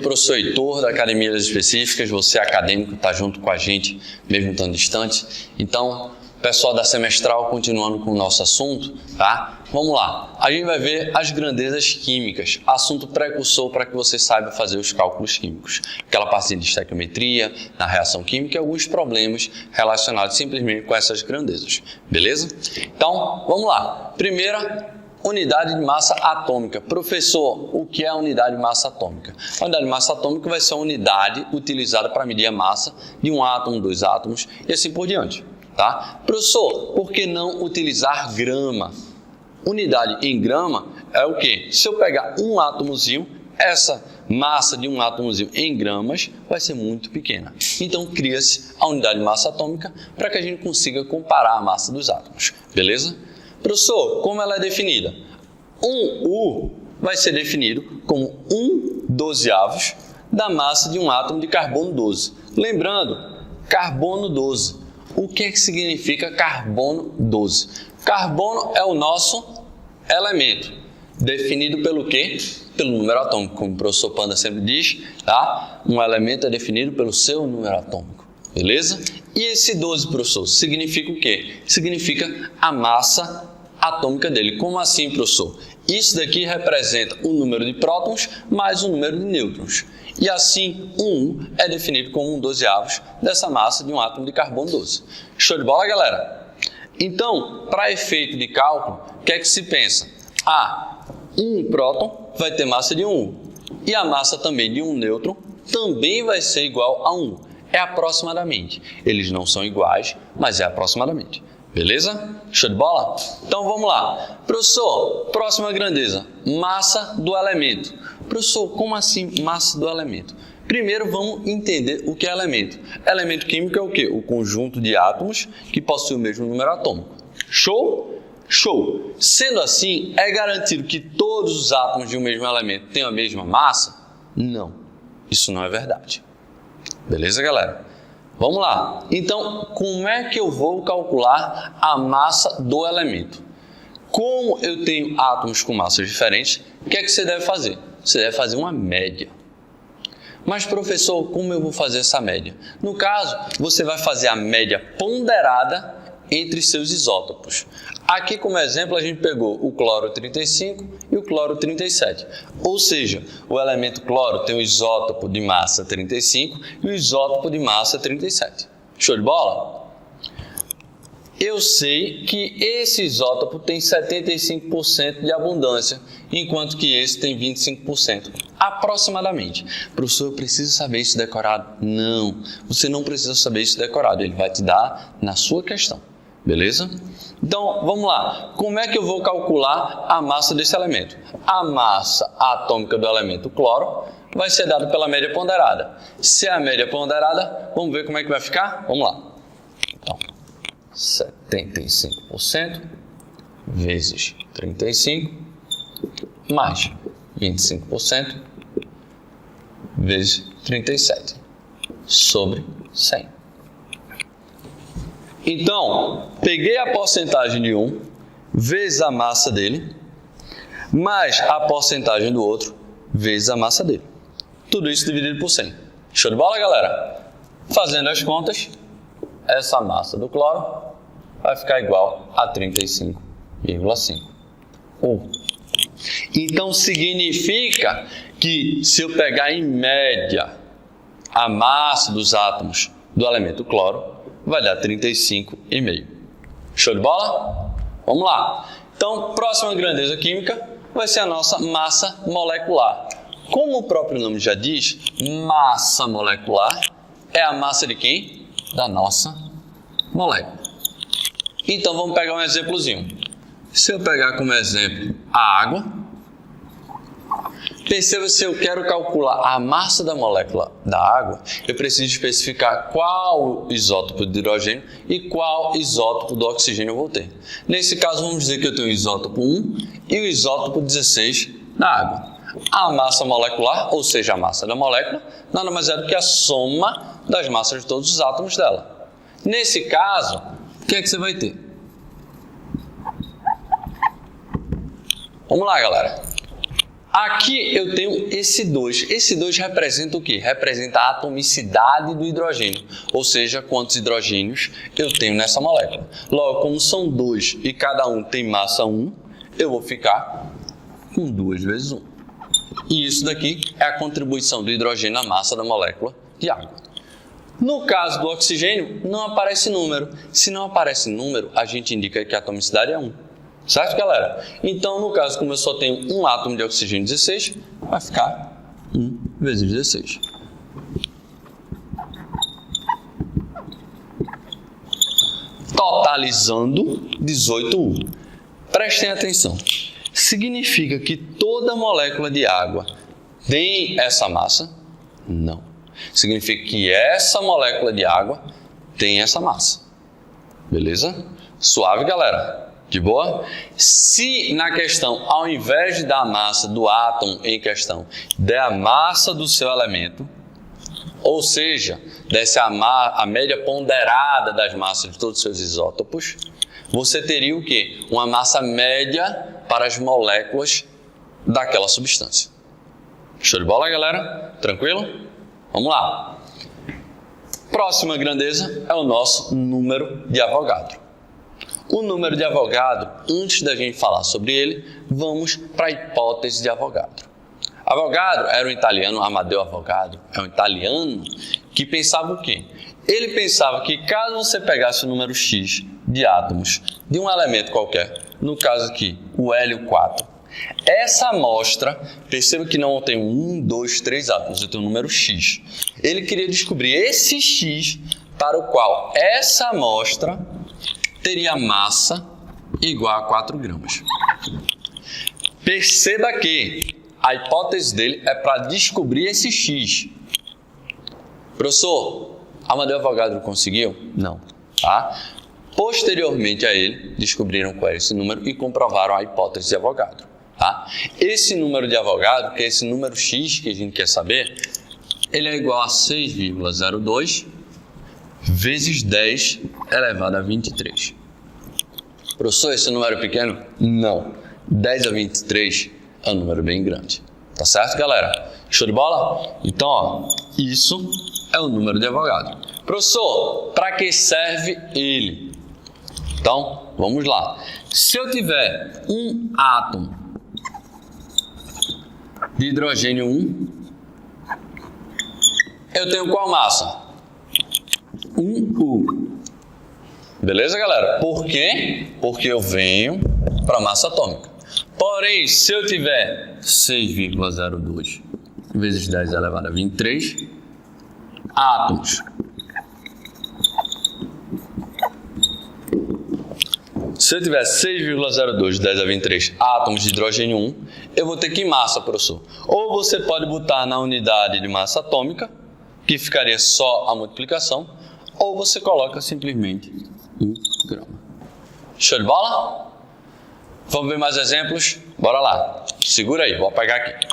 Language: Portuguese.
professor Heitor, da Academia das Específicas. Você é acadêmico, está junto com a gente, mesmo estando distante. Então, pessoal da semestral, continuando com o nosso assunto, tá? Vamos lá. A gente vai ver as grandezas químicas, assunto precursor para que você saiba fazer os cálculos químicos. Aquela parte de estequiometria, na reação química e alguns problemas relacionados simplesmente com essas grandezas. Beleza? Então, vamos lá. Primeira, unidade de massa atômica. Professor, o que é a unidade de massa atômica? A unidade de massa atômica vai ser a unidade utilizada para medir a massa de um átomo, dois átomos e assim por diante. Tá? Professor, por que não utilizar grama? Unidade em grama é o quê? Se eu pegar um átomozinho, essa massa de um átomozinho em gramas vai ser muito pequena. Então, cria-se a unidade de massa atômica para que a gente consiga comparar a massa dos átomos. Beleza? Professor, como ela é definida? Um U vai ser definido como 1/12 da massa de um átomo de carbono 12. Lembrando, carbono 12. O que é que significa carbono 12? Carbono é o nosso elemento, definido pelo quê? Pelo número atômico, como o professor Panda sempre diz, tá? Um elemento é definido pelo seu número atômico, beleza? E esse 12, professor, significa o quê? Significa a massa atômica dele. Como assim, professor? Isso daqui representa o número de prótons mais o número de nêutrons. E assim, 1 é definido como 1/12 dessa massa de um átomo de carbono 12. Show de bola, galera? Então, para efeito de cálculo, o que é que se pensa? Um próton vai ter massa de 1. E a massa também de um nêutron também vai ser igual a 1. É aproximadamente. Eles não são iguais, mas é aproximadamente. Beleza? Show de bola? Então vamos lá. Professor, próxima grandeza. Massa do elemento. Professor, como assim massa do elemento? Primeiro vamos entender o que é elemento. Elemento químico é o quê? O conjunto de átomos que possui o mesmo número atômico. Show? Show! Sendo assim, é garantido que todos os átomos de um mesmo elemento tenham a mesma massa? Não. Isso não é verdade. Beleza, galera? Vamos lá. Então, como é que eu vou calcular a massa do elemento? Como eu tenho átomos com massas diferentes, o que é que você deve fazer? Você deve fazer uma média. Mas, professor, como eu vou fazer essa média? No caso, você vai fazer a média ponderada entre seus isótopos. Aqui, como exemplo, a gente pegou o cloro 35 e o cloro 37. Ou seja, o elemento cloro tem um isótopo de massa 35 e o isótopo de massa 37. Show de bola? Eu sei que esse isótopo tem 75% de abundância, enquanto que esse tem 25%, aproximadamente. Professor, eu preciso saber isso decorado? Não, você não precisa saber isso decorado, ele vai te dar na sua questão, beleza? Então, vamos lá. Como é que eu vou calcular a massa desse elemento? A massa atômica do elemento cloro vai ser dada pela média ponderada. Se é a média ponderada, vamos ver como é que vai ficar? Vamos lá. Então, 75% vezes 35 mais 25% vezes 37 sobre 100. Então, peguei a porcentagem de um vezes a massa dele mais a porcentagem do outro vezes a massa dele. Tudo isso dividido por 100. Show de bola, galera? Fazendo as contas, essa massa do cloro vai ficar igual a 35,5. Então, significa que se eu pegar em média a massa dos átomos do elemento cloro, vai dar 35,5. Show de bola? Vamos lá. Então, próxima grandeza química vai ser a nossa massa molecular. Como o próprio nome já diz, massa molecular é a massa de quem? Da nossa molécula. Então, vamos pegar um exemplozinho. Se eu pegar como exemplo a água, perceba, se eu quero calcular a massa da molécula da água, eu preciso especificar qual isótopo de hidrogênio e qual isótopo do oxigênio eu vou ter. Nesse caso, vamos dizer que eu tenho o isótopo 1 e o isótopo 16 na água. A massa molecular, ou seja, a massa da molécula, nada mais é do que a soma das massas de todos os átomos dela. Nesse caso, o que é que você vai ter? Vamos lá, galera. Aqui eu tenho esse 2. Esse 2 representa o quê? Representa a atomicidade do hidrogênio, ou seja, quantos hidrogênios eu tenho nessa molécula. Logo, como são 2 e cada um tem massa 1, eu vou ficar com 2 vezes 1. E isso daqui é a contribuição do hidrogênio à massa da molécula de água. No caso do oxigênio, não aparece número. Se não aparece número, a gente indica que a atomicidade é 1. Certo, galera? Então, no caso, como eu só tenho um átomo de oxigênio 16, vai ficar 1 vezes 16. Totalizando 18U. Prestem atenção. Significa que toda molécula de água tem essa massa? Não. Significa que essa molécula de água tem essa massa. Beleza? Suave, galera? De boa? Se na questão, ao invés de dar a massa do átomo em questão, der a massa do seu elemento, ou seja, desse a média ponderada das massas de todos os seus isótopos, você teria o quê? Uma massa média para as moléculas daquela substância. Show de bola, galera? Tranquilo? Vamos lá. Próxima grandeza é o nosso número de Avogadro. O número de Avogadro, antes da gente falar sobre ele, vamos para a hipótese de Avogadro. Avogadro era um italiano, Amadeo Avogadro, é um italiano que pensava o quê? Ele pensava que caso você pegasse o número X de átomos de um elemento qualquer, no caso aqui, o hélio 4, essa amostra, perceba que não tem 1, 2, 3 átomos, eu tenho o número X. Ele queria descobrir esse X para o qual essa amostra teria massa igual a 4 gramas. Perceba que a hipótese dele é para descobrir esse X. Professor, Amadeo Avogadro conseguiu? Não. Tá? Posteriormente a ele, descobriram qual era esse número e comprovaram a hipótese de Avogadro. Tá? Esse número de Avogadro, que é esse número X que a gente quer saber, ele é igual a 6,02 vezes 10 elevado a 23. Professor, esse número é pequeno? Não. 10 a 23 é um número bem grande. Tá certo, galera? Show de bola? Então, ó, isso é o número de Avogadro. Professor, para que serve ele? Então, vamos lá. Se eu tiver um átomo de hidrogênio 1, eu tenho qual massa? 1U. Beleza, galera? Por quê? Porque eu venho para a massa atômica. Porém, se eu tiver 6,02 vezes 10 elevado a 23 átomos, se eu tiver 6,02 10 a 23 átomos de hidrogênio 1, eu vou ter que massa, professor. Ou você pode botar na unidade de massa atômica, que ficaria só a multiplicação, ou você coloca simplesmente 1 grama. Show de bola? Vamos ver mais exemplos? Bora lá. Segura aí, vou apagar aqui.